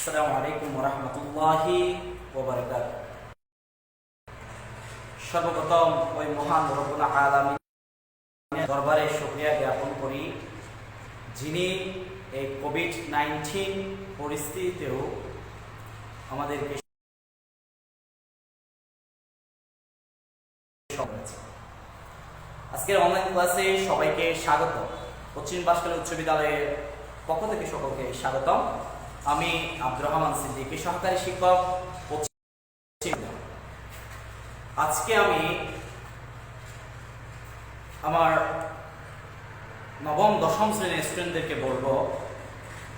আসসালামু আলাইকুম ওয়া রাহমাতুল্লাহি ওয়া বারাকাতুহু। সর্বপ্রথম ওই মহান রব্বুল আলামিনের দরবারে শুকরিয়া জ্ঞাপন করি, যিনি এই কোভিড-19 পরিস্থিতিতেও আমাদেরকে আজকের অনলাইন ক্লাসে সবাইকে স্বাগত। পশ্চিম বাঁশখালী উচ্চ বিদ্যালয়ের পক্ষ থেকে সকলকে স্বাগতম। আমি আব্দুর রহমান সিদ্দিকী, সহকারী শিক্ষক। আজকে আমি আমার নবম দশম শ্রেণীর স্টুডেন্টদেরকে বলবো,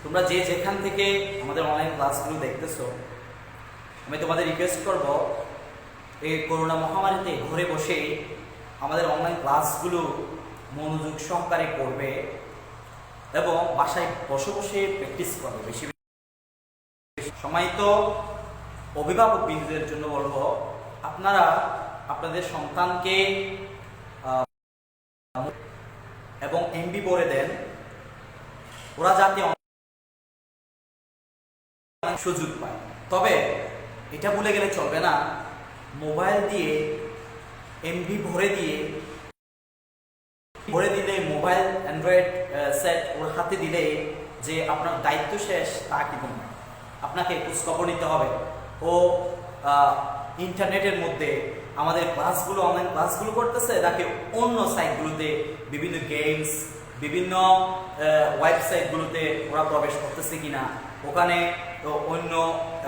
তোমরা যে যেখান থেকে আমাদের অনলাইন ক্লাসগুলো দেখতেছো, আমি তোমাদের রিকোয়েস্ট করব, এই করোনা মহামারীতে ঘরে বসে আমাদের অনলাইন ক্লাসগুলো মনোযোগ সহকারে করবে এবং বাসায় বসে বসে প্র্যাকটিস করবে। বেশি সম্মানিত অভিভাবক বৃন্দদের জন্য বলবো, আপনারা আপনাদের সন্তানকে এবং এমবি ভরে দেন, ওরা যাতে সুযোগ পায়। তবে এটা ভুলে গেলে চলবে না, মোবাইল দিয়ে এমবি ভরে দিলে, মোবাইল অ্যান্ড্রয়েড সেট ওর হাতে দিলে যে আপনার দায়িত্ব শেষ তা কিন্তু নয়। আপনাকে খোঁজখবর নিতে হবে। ও ইন্টারনেটের মধ্যে আমাদের ক্লাসগুলো, অনলাইন ক্লাসগুলো করতেছে, তাকে অন্য সাইটগুলোতে বিভিন্ন গেমস, বিভিন্ন ওয়েবসাইটগুলোতে ওরা প্রবেশ করতেছে কিনা, ওখানে অন্য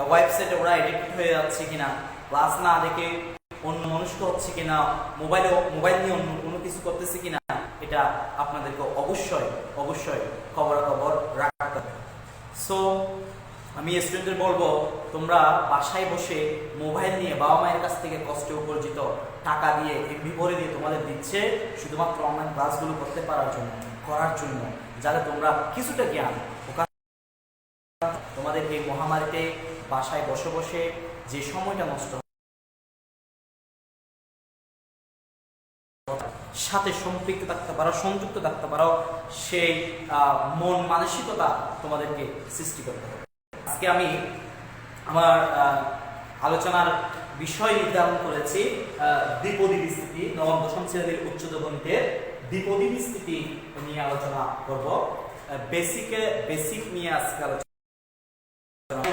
ওয়েবসাইটে ওরা এডিক্ট হয়ে যাচ্ছে কিনা, ক্লাস না দেখে অন্য মনস্ক হচ্ছে কিনা, মোবাইল নিয়ে অন্য কোনো কিছু করতেছে কিনা, এটা আপনাদেরকে অবশ্যই খবরাখবর রাখতে হবে। সো আমি স্টুডেন্টদের বলবো, তোমরা বাসায় বসে মোবাইল নিয়ে বাবা মায়ের কাছ থেকে কষ্টে উপার্জিত টাকা দিয়ে এমবি ভরে দিয়ে তোমাদের দিচ্ছে শুধুমাত্র অনলাইন ক্লাসগুলো করার জন্য, যাতে তোমরা কিছুটা জ্ঞান তোমাদের এই মহামারীতে বাসায় বসে বসে যে সময়টা নষ্ট সাথে সম্পৃক্ত থাকতে পারো, সংযুক্ত থাকতে পারো, সেই মন মানসিকতা তোমাদেরকে সৃষ্টি করতে হবে। আজকে আমি আমার আলোচনার বিষয় নির্ধারণ করেছি দ্বিপদী বিস্তৃতি। নবম দশম শ্রেণীর উচ্চতর গণিতের দ্বিপদী বিস্তৃতি নিয়ে আলোচনা করব। বেসিক নিয়ে আজকে আলোচনা।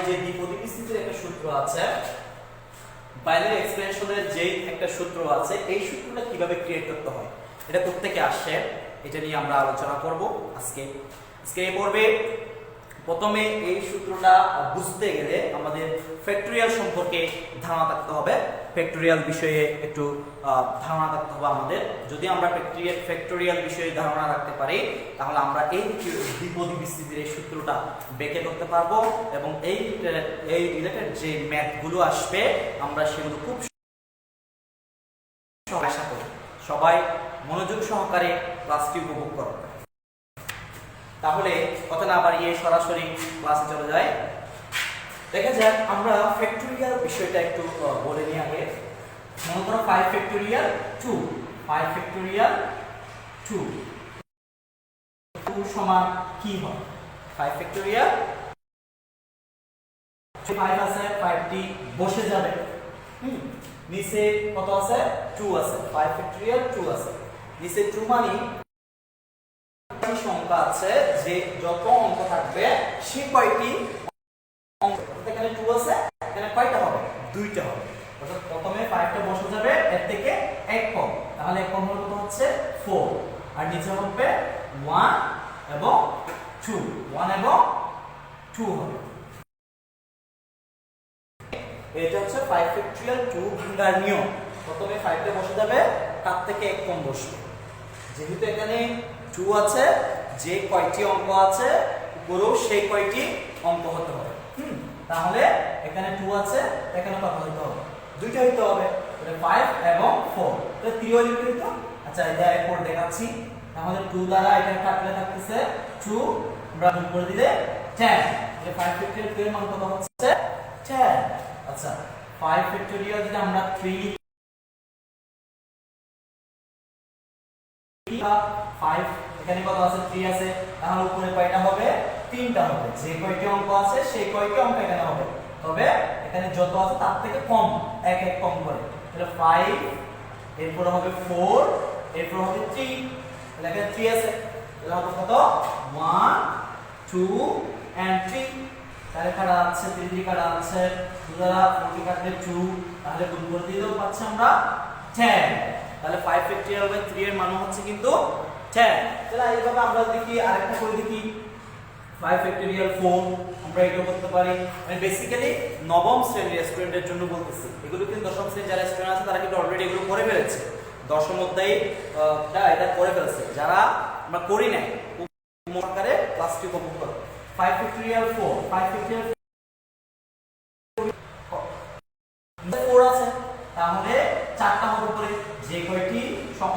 যে দ্বিপদী বিস্তৃতির একটা সূত্র আছে, বাইনারি এক্সপ্রেশনের যে একটা সূত্র আছে, এই সূত্রটা কিভাবে ক্রিয়েট করতে হয়, এটা কোত্থেকে আসে, এটা নিয়ে আমরা আলোচনা করব আজকে এই পর্বে। প্রথমে এই সূত্রটা বুঝতে গেলে আমাদের ফ্যাক্টরিয়াল সম্পর্কে ধারণা থাকতে হবে। ফ্যাক্টরিয়াল বিষয়ে একটু ধারণা থাকতে হবে আমাদের। যদি আমরা ফ্যাক্টরিয়াল বিষয়ে ধারণা রাখতে পারি, তাহলে আমরা এই দ্বিপদী বিস্তৃতির এই সূত্রটা বেঁকে করতে পারবো এবং এই রিলেটেড যে ম্যাথগুলো আসবে, আমরা সেগুলো খুব আশা করি সবাই মনোযোগ সহকারে ক্লাসটি উপভোগ করবে। তাহলে কথা না বাড়িয়ে সরাসরি ক্লাসে চলে যায়। দেখা যাক, আমরা ফ্যাক্টরিয়াল বিষয়টা একটু বলে নিই আগে। মনে করো 5 ফ্যাক্টরিয়াল 2 সমান কি হয়? 5 ফ্যাক্টরিয়াল 5 আছে, 5টি বসে যাবে। নিচে কত আছে? 2 আছে। 5 ফ্যাক্টরিয়াল 2 আছে, নিচে 2 মানে সংখ্যা আছে, যে যত অঙ্ক থাকবে সে কয়টি অঙ্ক। এখানে 2 আছে, এখানে কয়টা হবে? 2টা হবে। অর্থাৎ প্রথমে 5টা বসে যাবে, এর থেকে 1 কম, তাহলে 1 কম হলে কত হচ্ছে? 4। আর নিচে হবে 1 এবং 2 হবে। এটা হচ্ছে 5 ফ্যাক্টরিয়াল 2 ভাঙার নিয়ম। প্রথমে 5টা বসে যাবে, তার থেকে 1 কম বসবে। যেহেতু এখানে 2 আছে, যে কয়টি অঙ্ক আছে উপরেও সেই কয়টি অঙ্ক হতে হবে। তাহলে এখানে 2 আছে, এখানে কত হতে হবে? 2টা হইতে হবে। তাহলে 5 এবং 4, তাহলে 3 লিখতে হতো। আচ্ছা, এটা এরপর দেখাচ্ছি। তাহলে 2 দ্বারা এটা কাটলে থাকতেছে 2, আমরা গুণ করে দিলে 10। তাহলে 5 ফ্যাক্টরিয়াল 2 এর মান কত হচ্ছে? 10। আচ্ছা, 5 ফ্যাক্টরিয়াল যদি আমরা 3 5, এখানে কত আছে? 3 আছে, তাহলে উপরে কয়টা হবে? তিনটা হবে, যে কয়টি অঙ্ক আছে সেই কয়টি অঙ্ক এখানে হবে, তবে এখানে যত আছে তার থেকে কম, এক এক কম করে। তাহলে 5, এরপর হবে 4, এরপর হবে 3, তাহলে এখানে 3 আছে, তাহলে হবে কত 1 2 and 3। তাহলে কাটা আছে 3 কাটা আছে 2 দ্বারা 4 কাটলে 2, তাহলে গুণ করে দিলেও পাচ্ছি আমরা 10। তাহলে 5 ফ্যাক্টরিয়াল বাই 3 এর মান হচ্ছে কিন্তু 10। তাহলে এইভাবে আমরা দেখি আরেকটা করে দেখি 5 ফ্যাক্টরিয়াল 4, আমরা এটা করতে পারি। মানে বেসিক্যালি নবম শ্রেণীর স্টুডেন্টের জন্য বলতেছি, এগুলো কিন্তু দশম শ্রেণীর যারা স্টুডেন্ট আছে তারা কিন্তু অলরেডি এগুলো করে ফেলেছে, দশম অধ্যায়ে এটা করে ফেলেছে। যারা আমরা করি নাই আকারে ক্লাসটি উপভোগ করো। 5 ফ্যাক্টরিয়াল 4, 5 ফ্যাক্টরিয়াল 4 আছে, তাহলে চারটা হবে পরে, যে কয়টি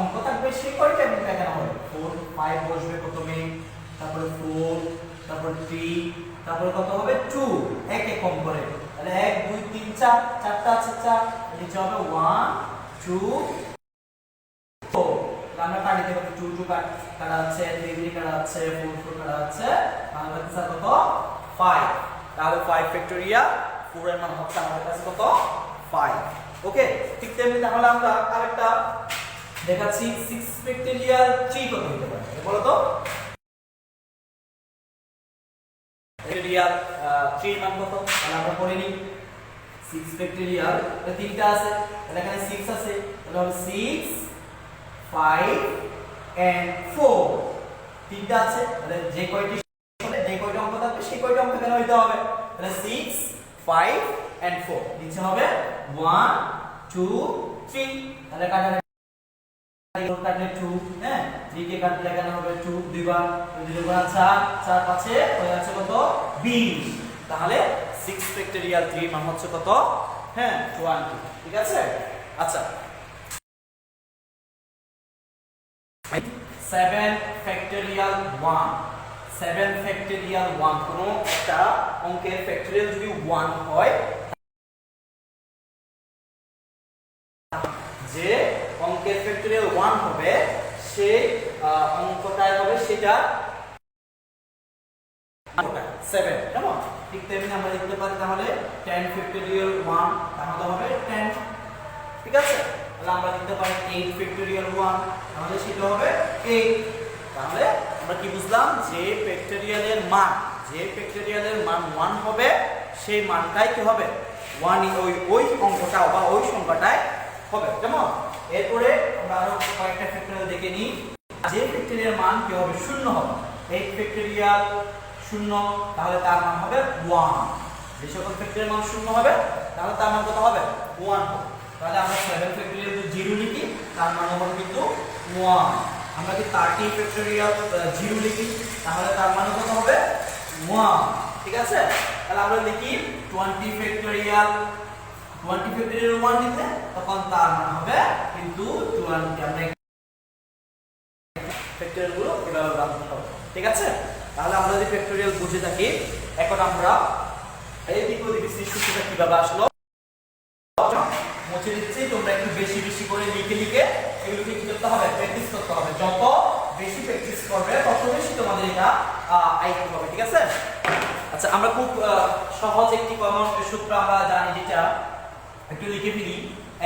অঙ্ক থাকবে সেই কয়টি আমি এখানে হবে 4 5 বসবে প্রথমে, তারপরে 4, তারপর 3, তারপরে কত হবে 2, এক এক কম করে। তাহলে 1 2 3 4, চারটা আছে 4, নিচে হবে 1 2 4। আমরা কাটি দেব 2 2 কাটা আছে, 3 3 কাটা আছে, 4 4 কাটা আছে, তাহলে হচ্ছে কত 5। তাহলে 5 ফ্যাক্টরিয়াল 4 এর মান হচ্ছে আমাদের কাছে কত 5। ওকে, ঠিক তেমনি তাহলে আমরা আরেকটা দেখাচ্ছি 6 ফ্যাক্টরিয়াল 3 কত হতে পারে বলো তো। ফ্যাক্টরিয়াল 3 মান কত, তাহলে আমরা করে নিই 6 ফ্যাক্টরিয়াল, এটা তিনটা আছে, তাহলে এখানে 6 আছে, তাহলে হবে 6 5 and 4, তিনটা আছে, তাহলে যে কয়টি অঙ্ক থাকবে সেই কয়টি অঙ্ক এখানে হইতে হবে। তাহলে 6 5 and 4, নিচে হবে 1 2 3, তাহলে কাটলে 2, হ্যাঁ 3 কে কাটলে এখানে হবে 2 দুই বার, 2 বার 4 4 পাঁচে হয়ে আছে কত 20। তাহলে 6 ফ্যাক্টরিয়াল 3 মান হচ্ছে কত, হ্যাঁ 20। ঠিক আছে। আচ্ছা 7 ফ্যাক্টরিয়াল 1, 7 ফ্যাক্টরিয়াল 1, কোন একটা অঙ্কের ফ্যাক্টরিয়াল যদি 1 হয়, যে অঙ্কের ফ্যাক্টরিয়াল 1 হবে সেই অঙ্কটাই হবে সেটা 7, কেমন? ঠিক তেমনি আমরা লিখতে পারি তাহলে 10 ফ্যাক্টরিয়াল 1, তাহলে হবে 10। ঠিক আছে, তাহলে আমরা লিখতে পারি 8 ফ্যাক্টরিয়াল 1, তাহলে সেটা হবে 8। তাহলে আমরা কি বুঝলাম, যে ফ্যাক্টরিয়ালের মান 1 হবে সেই মানটাই কি হবে 1, ওই অঙ্কটা বা ওই সংখ্যাটাই হবে, কেমন? এরপরে আমরা আরো কয়েকটা ফ্যাক্টরিয়াল দেখে নিই। যে ফ্যাক্টরিয়াল মান কি হবে 0 হবে, 8 ফ্যাক্টরিয়াল 0, তাহলে তার মান হবে 1। যে সকল ফ্যাক্টরিয়াল মান 0 হবে তাহলে তার মান কত হবে 1 হবে। তাহলে আমরা 7 ফ্যাক্টরিয়াল যদি 0 লিখি তার মান হবে কিন্তু 1। আমরা কি 30 ফ্যাক্টরিয়াল 0 লিখি তাহলে তার মান কত হবে 1। ঠিক আছে, তাহলে আমরা লিখি 20 ফ্যাক্টরিয়াল 1 নিতে, তখন তার মান হবে কিন্তু 20। আমরা ফ্যাক্টরিয়াল গুলো এভাবে বানাতে হবে। ঠিক আছে, তাহলে আমরা যদি ফ্যাক্টরিয়াল বুঝে থাকি, এখন আমরা এই দ্বিপদী সূত্রটা কিভাবে আসলো মুছে দিচ্ছি। তোমরা একটু বেশি বেশি করে লিখে এগুলোকে কি করতে হবে, প্র্যাকটিস করতে হবে। যত বেশি প্র্যাকটিস করবে তত বেশি তোমাদের এটা আয়ত্ত হবে। ঠিক আছে। আচ্ছা, আমরা খুব সহজ একটি কমন সূত্র আমরা জানি, যেটা একটু লিখে ফেলি,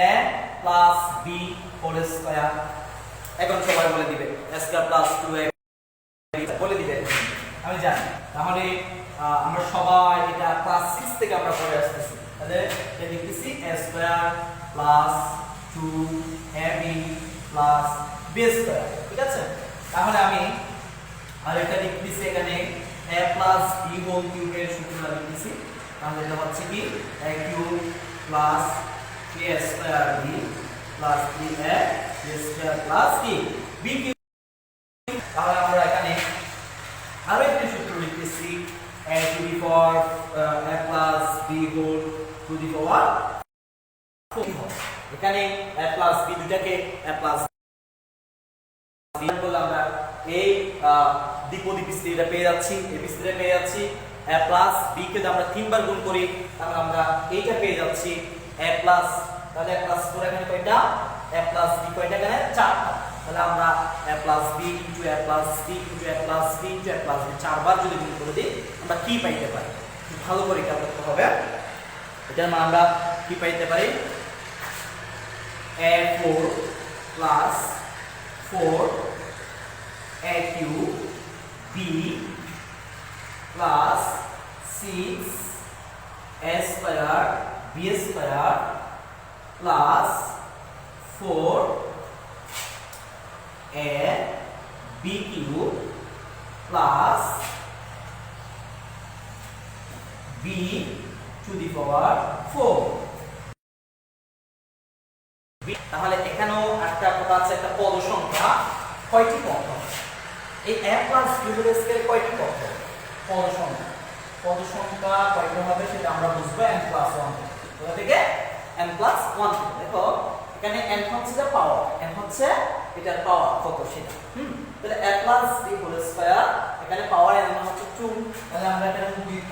a plus b whole square. এখন সবাই বলে দিবে a স্কয়ার প্লাস 2a বলে দিবে, আমি জানি। তাহলে আমরা সবাই এটা ক্লাস 6 থেকে আমরা পড়ে আসতেছি। তাহলে এটা লিখতেছি a square plus 2ab plus b square. ঠিক আছে, তাহলে আমি আর এটা লিখতেছি এখানে a প্লাস b হোল কিউবের সূত্রটা লিখতেছি। তাহলে এটা হচ্ছে কি a cube plus a square b plus 3a b square plus কি b কিউব। তাহলে আমরা এখানে আরো একটি সূত্র লিখতেছি a to the power a plus b whole to the power 4। এখানে a প্লাস b দুটাকে a প্লাস b বলে আমরা এই দ্বিপদী বিস্তৃতিটা পেয়ে যাচ্ছি, এই বিস্তৃতিটা পেয়ে যাচ্ছি। a প্লাস b কে যদি আমরা 3 বার গুণ করি তাহলে আমরা এইটা পেয়ে যাচ্ছি a প্লাস, তাহলে a প্লাস 4 এখানে কয়টা, a প্লাস b কয়টা এখানে 4টা। তাহলে আমরা a plus b into a plus b into a plus b into a plus b চারবার যদি গুণ করে দিই আমরা কি পাইতে পারি ভালো করে খেয়াল করতে হবে এটার মানে আমরা কি পাইতে পারি a4 প্লাস 4 a3 b প্লাস 6 a square b square plus 4 a b cube plus b to the power 4 তাহলে এখানেও একটা কথা আছে একটা পদ সংখ্যা কয়টি পদ এই a plus b whole square কয়টি পদ পদ সংখ্যা কয়টি হবে সেটা আমরা বুঝবো n প্লাস 1 কোথা থেকে n প্লাস 1 দেখো এখানে n হচ্ছে যে পাওয়ার n হচ্ছে এটার পাওয়ার কত সেটা তাহলে a plus b whole square এখানে পাওয়ার n এর মান হচ্ছে 2 তাহলে আমরা এখানে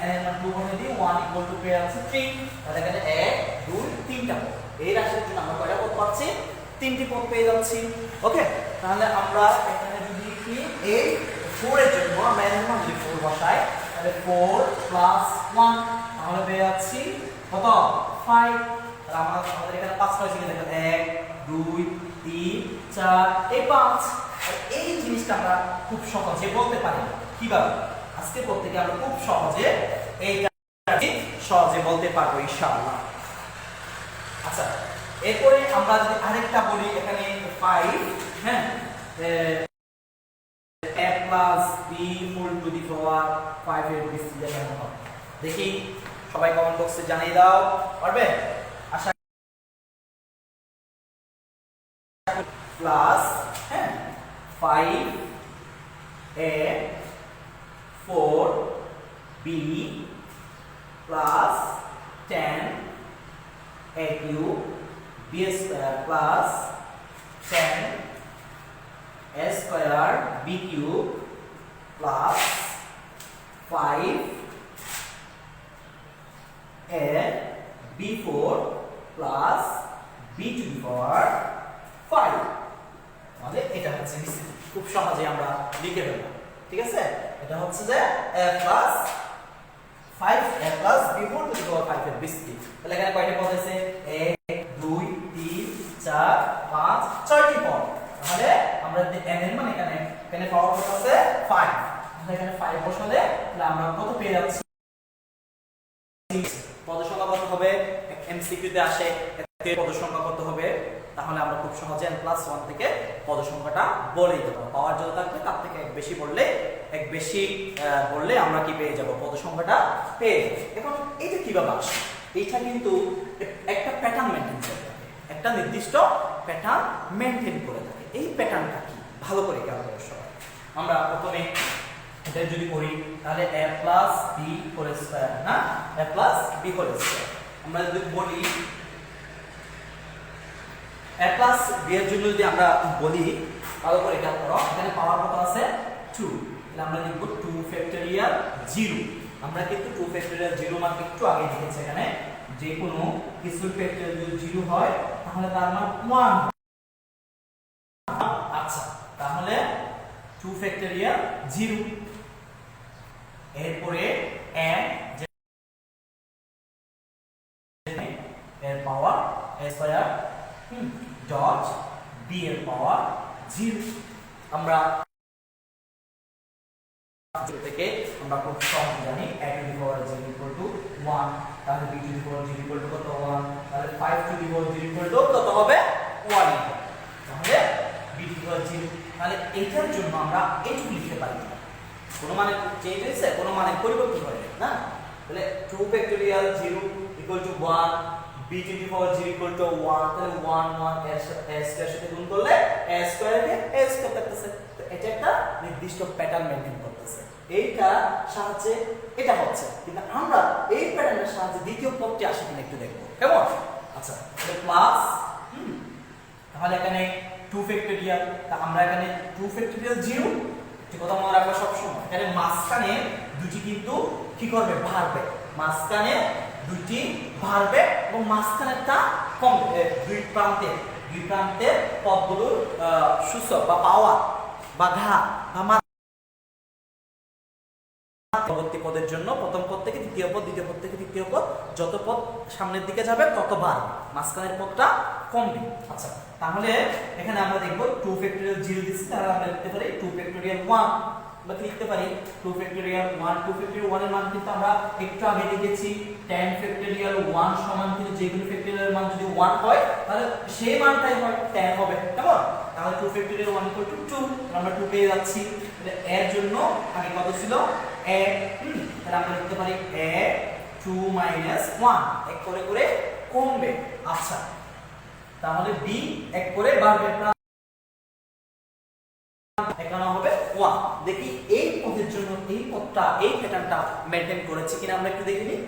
n এর মান 2 বসিয়ে দিই 1 ইকুয়াল টু পেয়ে আছে 3 তাহলে এখানে 1 2 3টা পদ এই রাশির জন্য আমরা কয়টা পদ পাচ্ছি তিনটি পদ পেয়ে যাচ্ছি ওকে তাহলে আমরা এখানে যদি কি এই 4 এর জন্য আমরা n এর মান যদি 4 বসাই তাহলে 4 প্লাস 1 তাহলে পেয়ে যাচ্ছি কত 5 তাহলে আমাদের এখানে 5 রয়েছে দেখো 1 2 3 4 এই 5 এই জিনিসটা আমরা খুব সহজে বলতে পারি কিভাবে আজকে পর থেকে আমরা খুব সহজে এইটা সহজে বলতে পারবো ইনশাআল্লাহ আচ্ছা এরপরে আমরা যদি আরেকটা বলি এখানে 5 হ্যাঁ a plus b whole to the power 5 এর বিস্তৃতি কেমন হবে দেখি সবাই কমেন্ট বক্সে জানিয়ে দাও পারবে আশা প্লাস হ্যাঁ 5a 4b plus 10 a cube b square plus 10 a square b cube plus 5 a b4 plus b to the power 5 মানে এটা হচ্ছে বিস্তৃতি খুব সহজে আমরা লিখে ফেলব ঠিক আছে এটা হচ্ছে যে a plus 5 a plus b4 to the power 5 এর বিস্তৃতি তাহলে এখানে কয়টা পদ আছে 1 2 3 4 5 6টি পদ তাহলে আমরা যদি n এর মান এখানে পাওয়ার কত আছে 5 তাহলে এখানে 5 বসালে তাহলে আমরা কত পেয়ে যাচ্ছি পদ সংখ্যা কত হবে এমসিকিউ তে আসে পদ সংখ্যা কত হবে তাহলে আমরা খুব সহজে n+1 থেকে পদ সংখ্যাটা বলে দিতে পারবো পাওয়ার যত থাকবে তার থেকে এক বেশি বললে আমরা কি পেয়ে যাব পদ সংখ্যাটা পেয়ে এখন এইটা কিভাবে আসে এইটা কিন্তু একটা প্যাটার্ন মেইনটেইন করে থাকে একটা নির্দিষ্ট প্যাটার্ন মেইনটেইন করে থাকে এই প্যাটার্নটা কি ভালো করে খেয়াল করো সবাই আমরা প্রথমে এটা যদি করি তাহলে a plus b whole square না a plus b whole square আমরা যদি বলি a প্লাস b এর জন্য যদি আমরা বলি ভালো করে খেয়াল করো এখানে পাওয়ার কত আছে 2 তাহলে আমরা লিখব 2 ফ্যাক্টরিয়াল 0 আমরা কিন্তু 2 ফ্যাক্টরিয়াল 0 মান একটু আগে লিখেছি এখানে যে কোনো কিছুর ফ্যাক্টরিয়াল যদি 0 হয় তাহলে তার মান 1 আচ্ছা তাহলে 2 ফ্যাক্টরিয়াল 0 এরপরে n এর পাওয়ার a স্কয়ার ডট b এর পাওয়ার 0 আমরা থেকে আমরা খুব সহজ জানি a to the power 0 equal to 1 তাহলে b to the power 0 equal to কত 1 তাহলে 5 two the power 0 equal to কত হবে 1 তাহলে b টু দি পাওয়ার 0 তাহলে এটার জন্য আমরা এইটুকু লিখতে পারি কোনো মানে চেঞ্জ হয়েছে কোনো মানে পরিবর্তন হয় না তাহলে 2 factorial 0 equal to 1 b to the power 0 equal to 1 তাহলে 1 1 এর সাথে গুণ করলে a স্কয়ারকে a স্কয়ার থাকতেছে তো এটা একটা নির্দিষ্ট প্যাটার্ন মেইনটেইন করতেছে এইটা সাহায্যে এটা হচ্ছে কিন্তু আমরা এই প্যাটার্নের সাহায্যে দ্বিতীয় পদটি আসে কিনা একটু দেখব কেমন আচ্ছা তাহলে প্লাস তাহলে এখানে 2 ফ্যাক্টরিয়াল তা আমরা এখানে 2 ফ্যাক্টরিয়াল 0 ঠিক কথা মনে রাখবা সব সময় এখানে মাঝখানে দুটি কিন্তু কি করবে ভারবে মাঝখানে দুটি ভারবে এবং মাঝখানেরটা কম দুই প্রান্তে দুই প্রান্তের পদগুলোর সূচক বা পাওয়ার বা ঘাত বা পরবর্তী পদের জন্য প্রথম পদ থেকে দ্বিতীয় পদ, দ্বিতীয় পদ থেকে তৃতীয় পদ, যত পদ সামনের দিকে যাবে তত বাড়বে, মাঝখানের পদটা কমবে। আচ্ছা, তাহলে এখানে আমরা দেখব 2 ফ্যাক্টোরিয়াল 0 দিচ্ছি, তাহলে আমরা লিখতে পারি 2 ফ্যাক্টোরিয়াল 1, আমরা লিখতে পারি 2 ফ্যাক্টোরিয়াল 1। 2 ফ্যাক্টোরিয়াল 1 এর মান কিন্তু আমরা একটু আগে লিখেছি 10 ফ্যাক্টোরিয়াল 1 সমান কিন্তু যে কোনো ফ্যাক্টোরিয়াল মান যদি 1 হয় তাহলে সেই মানটাই হয় 10 হবে, কেমন? তাহলে 2 ফ্যাক্টোরিয়াল 1 2, আমরা 2 পেয়ে যাচ্ছি। তাহলে এর জন্য আগে কত ছিল a, তাহলে আমরা লিখতে পারি a 2 - 1, এক করে করে কমবে। আচ্ছা, তাহলে b এক করে বাড়বে, এখানে হবে 1। দেখি এই পদের জন্য এই পদটা এই প্যাটার্নটা মেইনটেইন করেছে কিনা আমরা একটু দেখে নিই।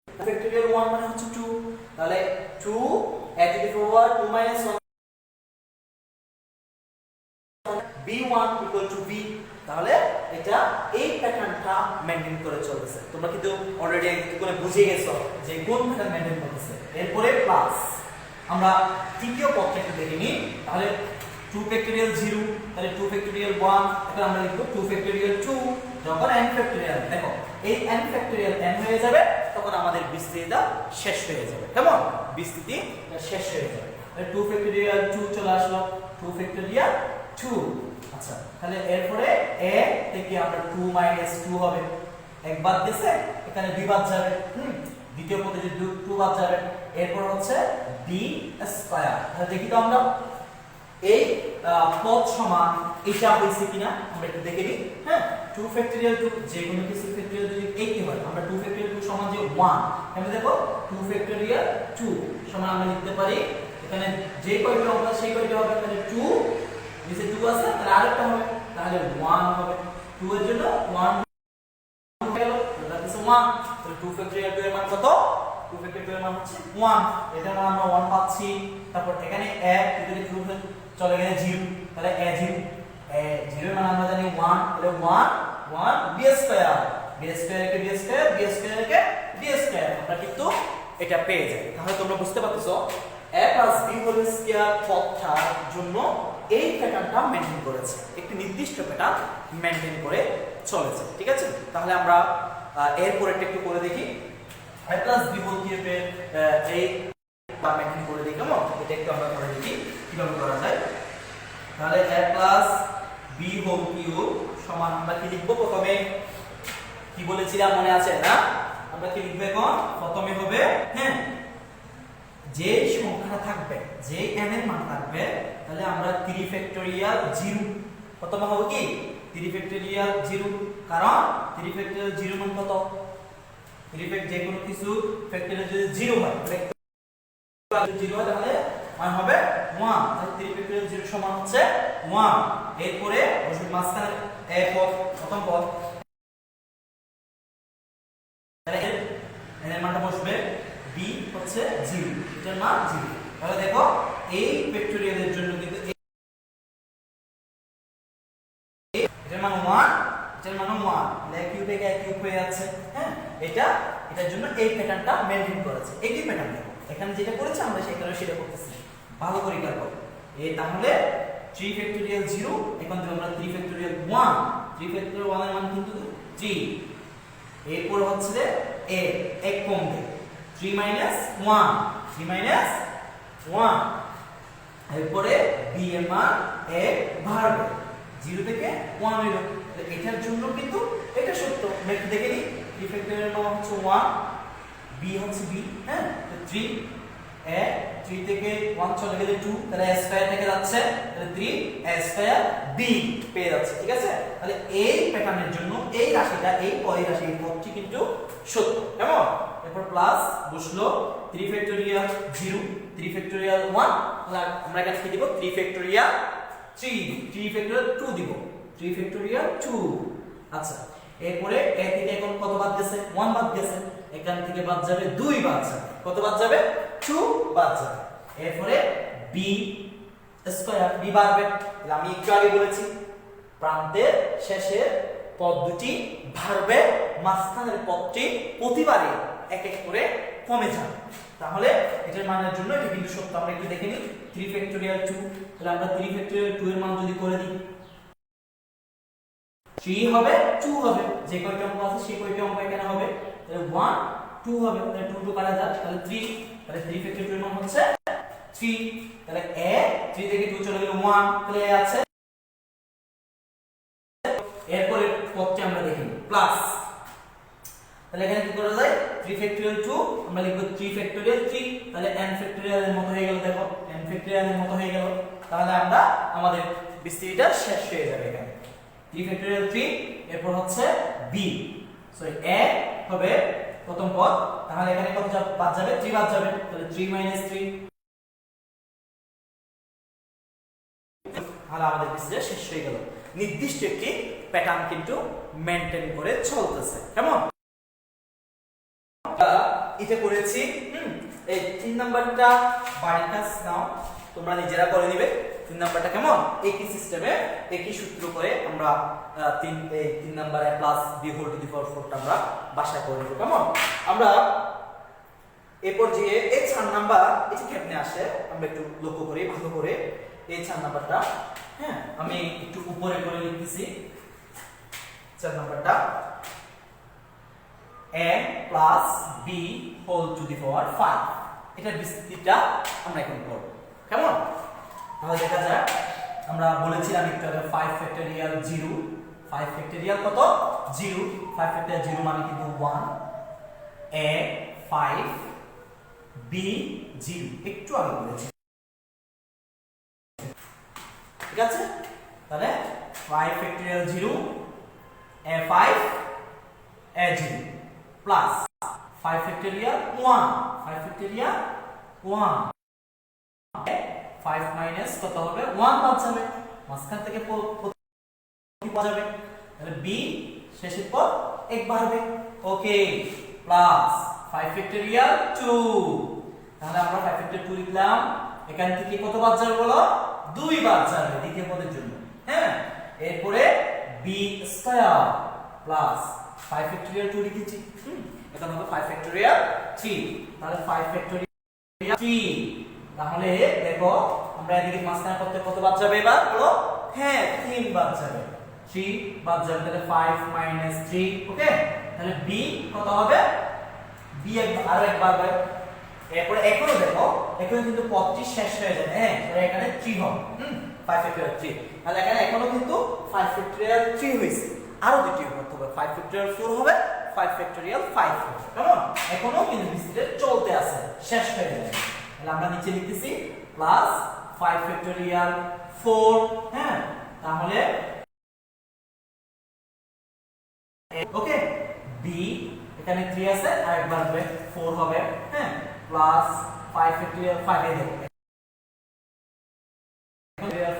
ফ্যাক্টোরিয়াল 1 মানে হচ্ছে 2, তাহলে 2 a to the power 2 - 1 b1 = b, তাহলে এটা এই প্যাটার্নটা মেইনটেইন করে চলতেছে। তোমরা কিন্তু অলরেডি একটু করে বুঝে গেছো যে কোন প্যাটার্ন মেইনটেইন করতেছে। এরপরে প্লাস আমরা তৃতীয় পদটা একটু দেখে নিই। তাহলে 2 ফ্যাক্টোরিয়াল 0, তাহলে 2 ফ্যাক্টোরিয়াল 1, এখন আমরা লিখব 2 ফ্যাক্টোরিয়াল 2, যখন n ফ্যাক্টোরিয়াল, দেখো এই n ফ্যাক্টোরিয়াল n হয়ে যাবে তখন আমাদের বিস্তৃতিটা শেষ হয়ে যাবে, কেমন? বিস্তৃতি শেষ হয়ে যাবে। তাহলে 2 ফ্যাক্টোরিয়াল 2 চলে আসলো, 2 ফ্যাক্টোরিয়াল 2। আচ্ছা, তাহলে এরপরে a থেকে আমরা 2 - 2 হবে, এক বাদ গেছে, এখানে 2 বাদ যাবে, দ্বিতীয় পদে যে 2 বাদ যাবে। এরপর হচ্ছে b স্কয়ার। তাহলে দেখি তো আমরা এই পদ সমান এটা হইছে কিনা আমরা একটু দেখে নিই। হ্যাঁ, 2 ফ্যাক্টোরিয়াল 2 যে কোনো কিছু ফ্যাক্টোরিয়াল যদি একই হয়, আমরা 2 ফ্যাক্টোরিয়াল 2 সমান যে 1, আমরা দেখো 2 ফ্যাক্টোরিয়াল 2 সমান আমরা লিখতে পারি এখানে যে কয়টা হবে সেই কয়টা হবে, তাহলে 2 নিচে 2 আছে, তাহলে আরেকটা হবে, তাহলে 1 হবে। 2 এর জন্য 1 হয়ে গেল, তাহলে হচ্ছে 1। তাহলে 2 ফ্যাক্টোরিয়াল 2 এর মান কত? 2 ফ্যাক্টোরিয়াল 2 এর মান হচ্ছে 1, এটার মান আমরা 1 পাচ্ছি। তারপর এখানে 1 যদি 2 চলে গেলে 0, তাহলে a 0, এর মান আমরা জানি 1, তাহলে 1 b স্কয়ার, b স্কয়ার কে b স্কয়ার, b স্কয়ার কে b স্কয়ার, আমরা কিন্তু এটা পেয়ে যাই। তাহলে তোমরা বুঝতে পারতেছো a + b হোল স্কয়ার পদটার জন্য এই প্যাটার্নটা মেইনটেইন করেছে, একটি নির্দিষ্ট প্যাটার্ন মেইনটেইন করে চলেছে, ঠিক আছে? তাহলে আমরা এর পরেরটা একটু করে দেখি। a + b হোল কিউবের এই বা মেইনটেইন করে দেখি, কেমন? এটা একটু আমরা করে দেখি কিভাবে করা যায়। তাহলে a + b হোল কিউব সমান আমরা কি লিখব? প্রথমে কি বলেছিলাম মনে আছে না? আমরা কি লিখব এখন? প্রথমে হবে, হ্যাঁ, যে সংখ্যাটা থাকবে, যে n এর মান থাকবে, তাহলে আমরা 3 ফ্যাক্টোরিয়াল 0 প্রথমে হবে কি 3 ফ্যাক্টোরিয়াল 0, কারণ 3 ফ্যাক্টোরিয়াল 0 মান কত? 3 ফ্যাক্ট যে কোনো কিছু ফ্যাক্টোরিয়াল যদি 0 হয়, তাহলে 0 হয় তাহলে মান হবে 1, তাহলে 3 ফ্যাক্টোরিয়াল 0 সমান হচ্ছে 1। এরপরে বসবে মাঝখানে a পদ, প্রথম পদ, তাহলে n এর মানটা বসবে, b হচ্ছে 0, এটার মান 0। তাহলে দেখো এই ফ্যাক্টোরিয়ালের জন্য কিন্তু এটার মান 1, এটার মান 1, তাহলে কিউব থেকে কিউব হয়ে যাচ্ছে। হ্যাঁ, এটার জন্য এই প্যাটার্নটা মেইনটেইন করেছে, একই প্যাটার্ন। দেখো এখানে যেটা করেছে আমরা সেটা করতেছি, ভালো করে খেয়াল করো। তাহলে 3 ফ্যাক্টোরিয়াল 0, এখন যদি আমরা 3 ফ্যাক্টোরিয়াল 1, 3 ফ্যাক্টোরিয়াল 1 এর মান কিন্তু 3। এরপর হচ্ছে যে a এক কমবে, 3 - 1, 3 - 1। এরপরে b এর মান 1 বাড়বে, 0 থেকে 1 হইল। এটার জন্য কিন্তু এটা সত্য, আমরা একটু দেখে নিই। 3 ফ্যাক্টোরিয়াল মান হচ্ছে 1, b হচ্ছে b, হ্যাঁ, তো 3 থেকে 1 চলে গেলে 2, তাহলে a স্কয়ার থেকে যাচ্ছে, তাহলে 3 a স্কয়ার b পেয়ে যাচ্ছে, ঠিক আছে? তাহলে এই প্যাটার্নের জন্য এই রাশিটা, এই পরিরাশি, এই পদটি কিন্তু সত্য, কেমন? এরপর প্লাস বসলো 3 ফ্যাক্টোরিয়াল 0, 3 ফ্যাক্টোরিয়াল 1, তাহলে আমরা এখানে কি দিব? 3 ফ্যাক্টোরিয়াল 3, 3 ফ্যাক্টোরিয়াল 2 দিব, 3 ফ্যাক্টোরিয়াল 2। আচ্ছা, এরপরে a থেকে এখন কত বাদ গেছে? 1 বাদ গেছে, এখান থেকে বাদ যাবে 2 বাদ যাবে, কত বাদ যাবে? 2 বাদ যাবে। এরপরে b স্কয়ার, b বাড়বে, তাহলে আমি একটু আগে বলেছি প্রান্তের শেষে পদ দুটি বাড়বে, মাঝখানের পদটি প্রতিবারে এক এক করে কমে যাবে। তাহলে এটার মানের জন্য এটা কিন্তু সত্য। আমরা একটু দেখে নিই 3 ফ্যাক্টোরিয়াল 2, তাহলে আমরা 3 ফ্যাক্টোরিয়াল 2 এর মান যদি করে দিই 3 হবে 2 হবে, যে কয়টা অঙ্ক আছে সেই কয়টা অঙ্ক এখানে হবে, তাহলে 1 2 হবে, তাহলে 2 2 কাটা যায়, তাহলে 3, তাহলে 3 ফ্যাক্টোরিয়াল 2 এর মান হচ্ছে 3, তাহলে a 3 থেকে 2 চলে গেল 1, তাহলে a আছে। এরপরে পদটি আমরা দেখি প্লাস, তাহলে এখানে কি করা যায় 3 ফ্যাক্টোরিয়াল 2 আমরা লিখব 3 ফ্যাক্টোরিয়াল 3, তাহলে n ফ্যাক্টোরিয়াল এর মতো হয়ে গেল, দেখো n ফ্যাক্টোরিয়াল এর মতো হয়ে গেল। তাহলে আমরা আমাদের বিস্তৃতিটা শেষ হয়ে যাবে এখানে 3 ফ্যাক্টোরিয়াল 3, এরপর হচ্ছে b, সো a হবে প্রথম পদ, তাহলে এখানে কত বাদ যাবে 3 বাদ যাবে, তাহলে 3 3, তাহলে আমাদের বিস্তৃতি শেষ হয়ে গেল। নির্দিষ্ট একটি প্যাটার্ন কিন্তু মেইনটেইন করে চলতেছে, কেমন? এটা করেছি। এই 3 নাম্বারটা বাড়ির কাজ নাও, তোমরা নিজেরা করে নিবে। 3 নাম্বারটা কেমন একই সিস্টেমে একই সূত্র করে আমরা 3 নাম্বারে plus b whole to the power 4 টা আমরা বাসায় করে নিব, কেমন? আমরা এরপর যে এই 4 নাম্বার এটা কেমনে আসে আমরা একটু লক্ষ্য করি ভালো করে। এই 4 নাম্বারটা, হ্যাঁ, আমি একটু উপরে করে লিখতেছি 4 নাম্বারটা a plus b whole to the power 5, এটার বিস্তৃতিটা আমরা এখন করব, কেমন? তাহলে দেখা যায় আমরা বলেছিলাম একটু আগে 5 ফ্যাক্টোরিয়াল 0, 5 ফ্যাক্টোরিয়াল কত 0, 5 ফ্যাক্টোরিয়াল 0 মানে কিন্তু 1, a 5 b 0 একটু আগে বলেছি, ঠিক আছে? তাহলে 5 factorial 0 a 5 a 0 plus 5 factorial 1, 5 factorial 1, 5 minus কত হবে 1 বাদ যাবে, মাঝখান থেকে কি পাওয়া যাবে, তাহলে b শেষের পর 1 বাড়বে, ওকে, প্লাস 5 ফ্যাক্টোরিয়াল 2, তাহলে আমরা 5 ফ্যাক্টোরিয়াল 2 লিখলাম, এখান থেকে কত বাদ যাবে বলো 2 বাদ যাবে দ্বিতীয় পদের জন্য, হ্যাঁ। এরপরে b স্কয়ার প্লাস 5 ফ্যাক্টোরিয়াল 2 লিখেছি, এখন হবে 5 ফ্যাক্টোরিয়াল 3, তাহলে 5 ফ্যাক্টোরিয়াল 3, তাহলে দেখো আমরা এদিকে মাঝখানে করতে কত বাদ যাবে এবার বলো, হ্যাঁ 3 বাদ যাবে, 3 বাদ যাবে, তাহলে 5 3, ওকে। তাহলে b কত হবে, b আরো একবার হবে। এরপরে এখনো দেখো এখনো কিন্তু পদটি শেষ হয়ে যাবে, হ্যাঁ, তাহলে এখানে 3 হবে, 5 ফ্যাক্টোরিয়াল 3, তাহলে এখানে এখনো কিন্তু 5 ফ্যাক্টোরিয়াল 3 হইছে, আরো দুটি করতে হবে, 5 ফ্যাক্টোরিয়াল 4 হবে, 5 ফ্যাক্টোরিয়াল 5 হবে, কেমন? এখনো কিন্তু বিস্তৃতি চলতে আছে, শেষ হয়ে যাবে। তাহলে আমরা নিচে লিখতেছি প্লাস 5 ফ্যাক্টোরিয়াল 4, হ্যাঁ, তাহলে ওকে b এখানে 3 আছে আর একবার হবে 4 হবে, হ্যাঁ, প্লাস 5 ফ্যাক্টোরিয়াল 5 এ দেখো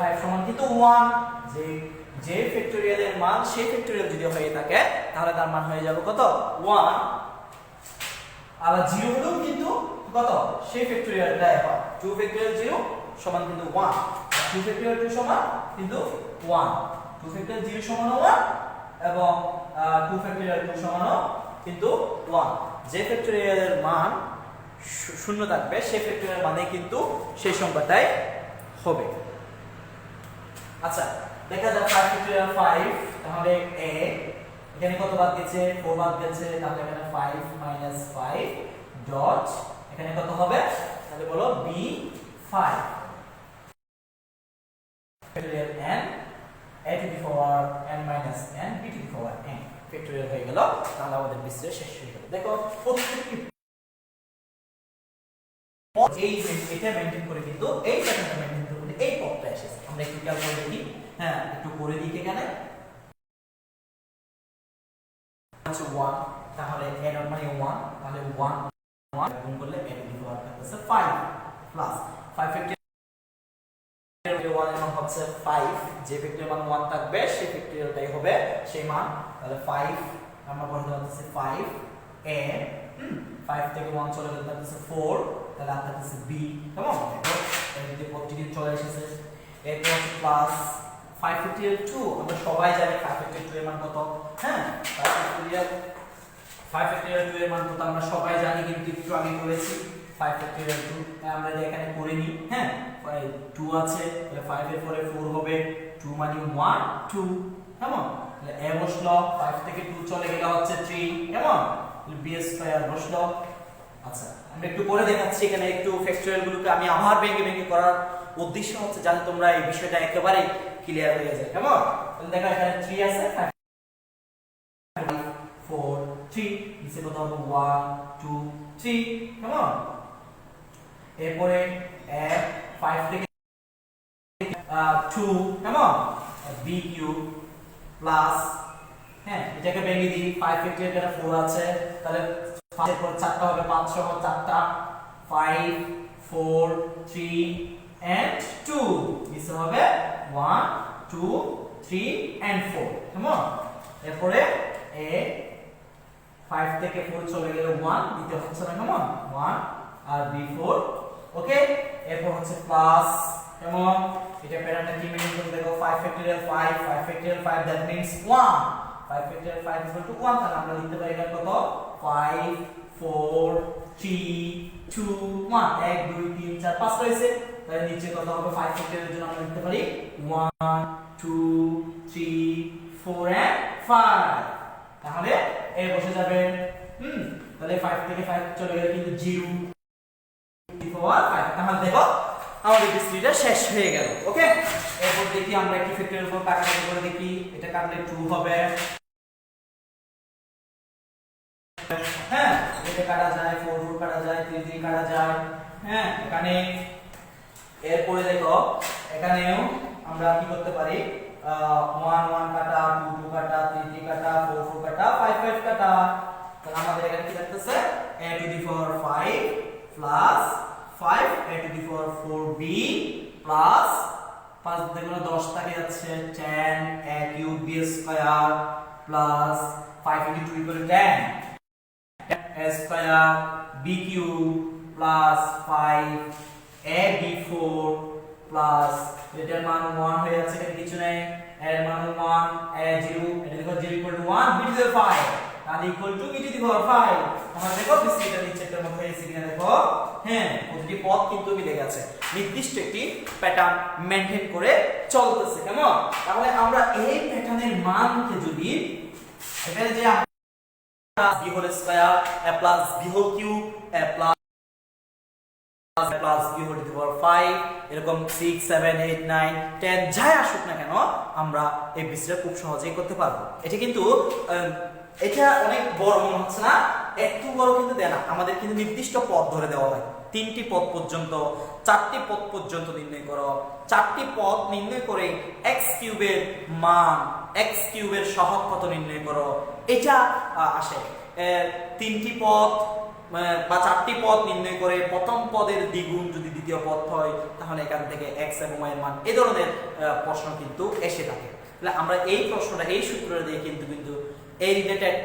5 সমান কিন্তু 1, যে ফ্যাক্টোরিয়ালের মান সেই ফ্যাক্টোরিয়াল যদি হয়ে থাকে তাহলে তার মান হয়ে যাবে কত 1, আর 0 হলেও কিন্তু কত সেই ফ্যাক্টোরিয়ালটাই হয়, 2 ফ্যাক্টোরিয়াল 0 সমান কিন্তু 1, 2 ফ্যাক্টোরিয়াল 2 সমান কিন্তু 1, 2 ফ্যাক্টোরিয়াল 0 সমান 1 এবং 2 ফ্যাক্টোরিয়াল 2 সমান কিন্তু 1, যে ফ্যাক্টোরিয়ালের মান শূন্য থাকবে সেই ফ্যাক্টোরিয়াল মানে কিন্তু সেই সংখ্যাটাই হবে। আচ্ছা দেখা যাক 5 ফ্যাক্টোরিয়াল 5, তাহলে a এখানে কত বাদ গেছে 4 বাদ গেছে, তাহলে এখানে 5 5 ডট এখানে কত হবে, তাহলে বলো b 5 factorial n a to the power n minus n b to the power n factorial হয়ে গেল। তাহলে আমাদের বিশ্লেষণ শেষ হয়ে গেল। দেখো প্রত্যেকটি এই এটা মেইনটেইন করে কিন্তু এই প্যাটার্নটা মেইনটেইন করে এই পদটা এসেছে। আমরা একটু খেয়াল করে দেখি, হ্যাঁ একটু করে দিই এখানে আছে 1, তাহলে n মানে 1, তাহলে 1 গুণ করলে n এর পাওয়ার থাকছে 5 প্লাস 5 ফ্যাক্টোরিয়াল 1 এর মান হচ্ছে 5, যে ফ্যাক্টোরিয়াল মান 1 থাকবে সেই ফ্যাক্টোরিয়ালটাই হবে সেই মান, তাহলে 5 আমরা বলতে পারতেছি 5 a 5 থেকে 1 চলে গেলে থাকছে 4, তাহলে আর থাকছে b, কেমন? দেখো এই যে পদটি চলে এসেছে। এরপর হচ্ছে প্লাস 5 ফ্যাক্টোরিয়াল 2, আমরা সবাই জানি 5 ফ্যাক্টোরিয়াল 2 এর মান কত, হ্যাঁ 5 ফ্যাক্টোরিয়াল 5 ফ্যাক্টরিয়াল 2 এর মান তো আমরা সবাই জানি, কিন্তু একটু আগে করেছি। 5 ফ্যাক্টরিয়াল 2 আমরা এখানে করে নিই। হ্যাঁ, 2 আছে, তাহলে 5 এর পরে 4 হবে, 2 মানে 1 2, কেমন? তাহলে a বসলো, 5 থেকে 2 চলে গেলে হচ্ছে 3, কেমন? তাহলে b স্কয়ার বসলো। আচ্ছা, আমরা একটু করে দেখাচ্ছি এখানে একটু ফ্যাক্টরিয়াল গুলোকে আমি আবার ভেঙে ভেঙে করার উদ্দেশ্য হচ্ছে যাতে তোমরা এই বিষয়টা একেবারে ক্লিয়ার হয়ে যায়, কেমন? তাহলে দেখো এখানে 3 আছে, 5 4 3, নিচে কত হবে 1 2 3, কেমন? এরপরে 5 থেকে 2, কেমন? b কিউব প্লাস, হ্যাঁ এটাকে ভেঙে দিই, 5 ফ্যাক্টরিয়াল এর 4 আছে, তাহলে 5 এর পর 4টা হবে, 5 সহ 4টা, 5 4 3 and 2, নিচে হবে 1 2 3 and 4, কেমন? এরপরে a 5 থেকে 4 চলে গেলে 1 দিতে হচ্ছে না, কেমন? 1 আর b4, ওকে। এরপর হচ্ছে প্লাস, কেমন? এটা প্যাটার্নটা কি মেইন করে দেখো, 5 factorial 5 5 factorial 5 that means 1, 5 factorial 5 1, তাহলে আমরা লিখতে পারি এটা কত, 5 4 3 2 1, 1 2 3 4 5 রয়েছে, তাহলে নিচে কত হবে, 5 ফ্যাক্টরিয়ালের জন্য আমরা লিখতে পারি 1 2 3 4 and 5, তাহলে এ বসে যাবে। তাহলে 5 থেকে 5 চলে গেলে কিন্তু 0 পাওয়ার 5, তাহলে দেখো আমাদের ডিসপ্লেটা শেষ হয়ে গেল, ওকে। এরপর দেখি আমরা একটু ফ্যাক্টরিয়াল উপর কাটাকাটি করে দেখি, এটা কাটলে 2 হবে, হ্যাঁ এটা কাটা যায়, 4 4 কাটা যায়, 3 3 কাটা যায়, হ্যাঁ এখানে। এরপরে দেখো এখানেও আমরা কি করতে পারি, 1 1 কাটা, 2 2 কাটা, 3 3 কাটা, 4 4 কাটা, 5 5 কাটা, তাহলে আমাদের এখানে কি থাকতেছে, a to the power 5 plus 5 a to the power 4b plus 5 দেখো 10 থাকে যাচ্ছে 10 a cube b square plus 5 into 2 equal 10 a square b cube plus 5 a b4 plus এটার মান 1 হয়ে যাচ্ছে, এখানে কিছু নেই, এর মান 1 a 0, এটা দেখো 0 equal to 1 b to the 5, তাহলে equal to b to the power 5, আমরা দেখো বিস্কিটটা নিচে একটা মত হয়েছে কিনা দেখো, হ্যাঁ প্রতিটি পদ কিন্তু মিলে গেছে, নির্দিষ্ট একটি প্যাটার্ন মেইনটেইন করে চলতেছে, কেমন? তাহলে আমরা এই প্যাটার্নের মানকে যদি এখানে যে b whole square a plus b whole cube a plus b whole to the power 5 এরকম 6 7 8 9 10 যাই আসুক না কেন আমরা এই বিষয়টা খুব সহজেই করতে পারবো। এটা কিন্তু এটা অনেক বড় মনে হচ্ছে না, একটু বড় কিন্তু দেয় না, আমাদের কিন্তু নির্দিষ্ট পদ ধরে দেওয়া হয়, 3টি পদ পর্যন্ত 4টি পদ পর্যন্ত নির্ণয় করো, 4টি পদ নির্ণয় করে x কিউবের মান, x কিউবের সহগ কত নির্ণয় করো, এটা আসে। 3টি পদ বা 4টি পদ নির্ণয় করে প্রথম পদের দ্বিগুণ যদি দ্বিতীয় পদ হয় তাহলে এখান থেকে x এবং y এর মান, এই ধরনের প্রশ্ন কিন্তু এসে থাকে। তাহলে আমরা এই প্রশ্নটা এই সূত্রটা দিয়ে কিন্তু এই রিলেটেড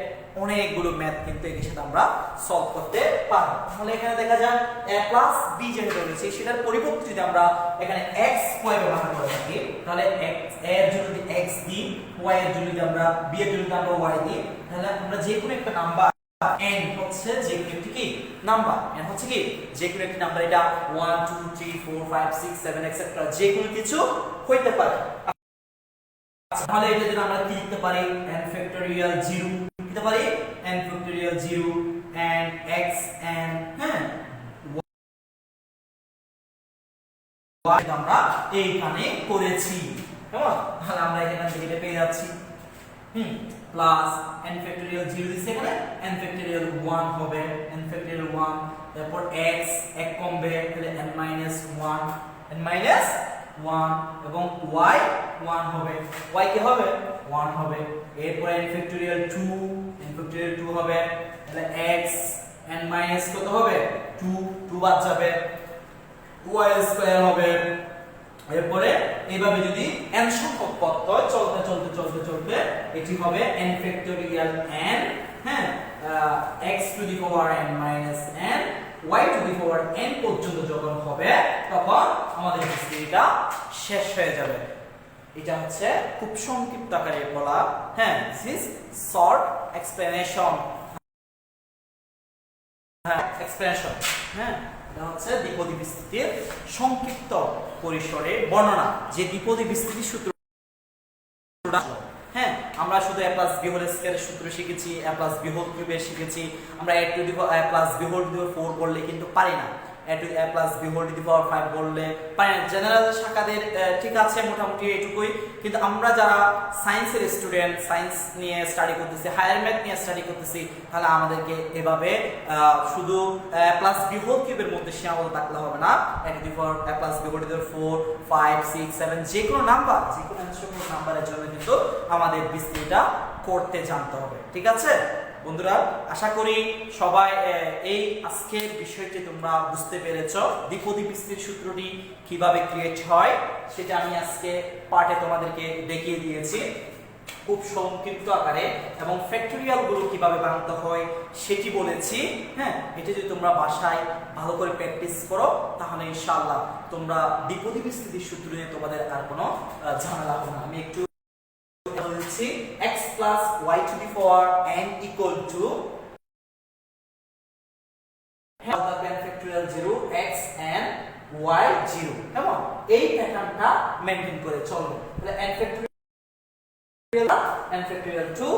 অনেকগুলো ম্যাথ কিন্তু এর সাথে আমরা সলভ করতে পারবো। তাহলে এখানে দেখা যায় a প্লাস b যেটা রয়েছে সেটার পরিবর্তে যদি আমরা এখানে x y ব্যবহার করে থাকি, তাহলে x এর জন্য যদি x দিই, y এর জন্য যদি আমরা b এর জন্য যদি আমরা y দিই, তাহলে আমরা যে কোনো একটা নাম্বার n হচ্ছে যে কোনো একটি কি নাম্বার, n হচ্ছে কি যে কোনো একটি নাম্বার, এটা 1 2 3 4 5 6 7 এটসেট্রা যে কোনো কিছু হইতে পারে। তাহলে এটা যদি আমরা কি লিখতে পারি, n ফ্যাক্টরিয়াল 0 লিখতে পারি, n factorial 0 and x n, হ্যাঁ y আমরা এইখানে করেছি, কেমন? তাহলে আমরা এখান থেকে এটা পেয়ে যাচ্ছি, প্লাস n ফ্যাক্টরিয়াল 0 দিছে এখানে, n ফ্যাক্টরিয়াল 1 হবে, n ফ্যাক্টরিয়াল 1, তারপর x এক কমবে তাহলে n minus 1 এবং y 1 হবে, y কি হবে 1 হবে, এরপর n ফ্যাক্টরিয়াল 2 হবে, তাহলে x n minus কত হবে 2 বাদ যাবে, y স্কয়ার হবে। এরপরে এইভাবে যদি n সংখ্যক পদ হয় চলতে এটি হবে n ফ্যাক্টরিয়াল n, হ্যাঁ x two the power n minus n, y two the power n পর্যন্ত যখন হবে তখন আমাদের হিস্ট্রিটা শেষ হয়ে যাবে। এটা হচ্ছে খুব সংক্ষিপ্ত আকারে বলা, হ্যাঁ দিস ইজ শর্ট এক্সপ্লেনেশন। হ্যাঁ এক্সপ্রেশন, হ্যাঁ এটা হচ্ছে দ্বিপদী বিস্তৃতির সংক্ষিপ্ত পরিসরে বর্ণনা, যে দ্বিপদী বিস্তৃতি সূত্র। হ্যাঁ আমরা শুধু a প্লাস b হোল স্কয়ারের সূত্র শিখেছি, a প্লাস b হোল কিউবের শিখেছি, আমরা a plus b whole to the power 4 বললে কিন্তু পারি না, a plus b whole to the power 5 বললে পারি না। জেনারেল শাখাদের ঠিক আছে মোটামুটি এটুকুই, কিন্তু আমরা যারা সায়েন্সের স্টুডেন্ট, সায়েন্স নিয়ে স্টাডি করতেছি, হায়ার ম্যাথ নিয়ে স্টাডি করতেছি, তাহলে আমাদেরকে এভাবে শুধু a প্লাস b হোল কিউবের মধ্যে সীমাবদ্ধ থাকলে হবে না। a to the power a plus b whole to the power 4 5 6 7 যে কোনো নাম্বার, যে কোনো নাম্বারের জন্য কিন্তু আমাদের বিস্তৃতিটা করতে জানতে হবে। ঠিক আছে বন্ধুরা, আশা করি সবাই এই আজকের বিষয়টি তোমরা বুঝতে পেরেছো। দ্বিপদী বিস্তৃতির সূত্রটি কিভাবে ক্রিয়েট হয় সেটা আমি আজকে পার্টে তোমাদেরকে দেখিয়ে দিয়েছি খুব সংক্ষিপ্ত আকারে, এবং ফ্যাক্টরিয়াল গুলো কিভাবে বানাতে হয় সেটি বলেছি। হ্যাঁ এটা যদি তোমরা বাসায় ভালো করে প্র্যাকটিস করো তাহলে ইনশাআল্লাহ তোমরা দ্বিপদী বিস্তৃতির সূত্র নিয়ে তোমাদের আর কোনো ঝামেলা হবে না। আমি একটু বলছি x plus y to the power n equal to the plan factorial 0 x and y 0, কেমন এই প্যাটার্নটা মেইনটেইন করে চলবে। তাহলে n factorial 2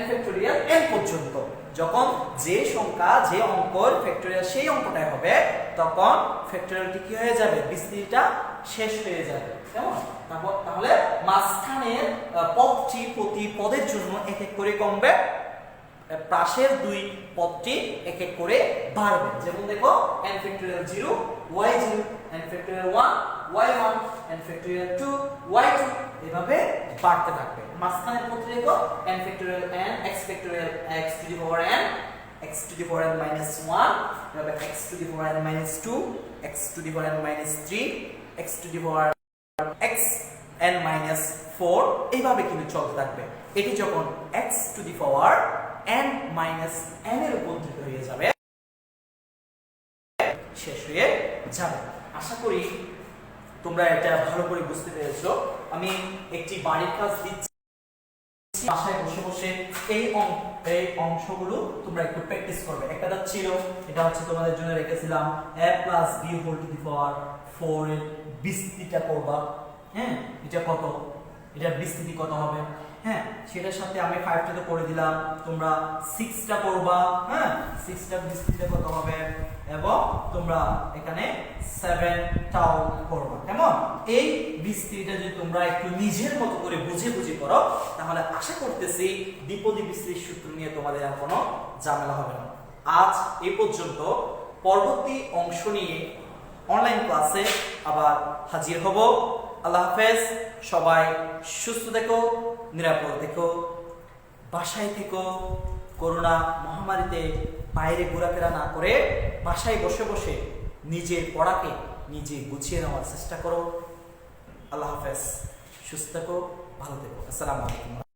n factorial n পর্যন্ত যখন যে সংখ্যা যে অঙ্কের ফ্যাক্টরিয়াল সেই অঙ্কটাই হবে তখন ফ্যাক্টরিয়ালটি কি হয়ে যাবে, বিস্তৃতিটা শেষ হয়ে যাবে। কেমন তাহলে মাঝখানের পদটি প্রতি পদের জন্য এক এক করে কমবে, পাশের দুই পদটি এক এক করে বাড়বে। যেমন দেখো n factorial 0 y 0, n factorial 1 y 1, n factorial 2 y 2 এভাবে বাড়তে থাকবে। মাঝখানের পদটি দেখো n factorial n x factorial x to the power n, x to the power n minus 1, এভাবে x to the power n minus 2, x to the power n minus 3, x to the power x n minus 4 এইভাবে কিন্তু চলতে থাকবে। এটি যখন x to the power n minus n এর রূপান্তরিত হয়ে যাবে, শেষ হয়ে যাবে। আশা করি তোমরা এটা ভালো করে বুঝতে পেরেছো। আমি একটি বাড়ির কাজ দিচ্ছি, বাসায় বসে বসে এই অংশগুলো তোমরা একটু প্র্যাকটিস করবে। একটা ছিল, এটা হচ্ছে তোমাদের জন্য রেখেছিলাম a plus b whole to the power 4 এর বিস্তৃতিটা করবা। হ্যাঁ এটা কত, এটার বিস্তৃতি কত হবে, হ্যাঁ সেটার সাথে আমি 5টা তো করে দিলাম, তোমরা 6টা করবা। হ্যাঁ 6টার বিস্তৃতিটা কত হবে, এবং তোমরা এখানে 7টাও করবা। কেমন এই বিস্তৃতিটা যদি তোমরা একটু নিজের মতো করে বুঝে বুঝে করো তাহলে আশা করতেছি দ্বিপদী বিস্তৃতির সূত্র নিয়ে তোমাদের আর কোনো ঝামেলা হবে না। আজ এই পর্যন্ত, পরবর্তী অংশ নিয়ে অনলাইন ক্লাসে আবার হাজির হব। আল্লাহ হাফেজ। সবাই সুস্থ থেকো, নিরাপদ থেকো, বাসায় থেকো, করোনা মহামারীতে বাইরে ঘোরাফেরা না করে বাসায় বসে বসে নিজের পড়াকে নিজে গুছিয়ে নেওয়ার চেষ্টা করো। আল্লাহ হাফেজ। সুস্থ থেকো, ভালো থেকো। আসসালামু আলাইকুম।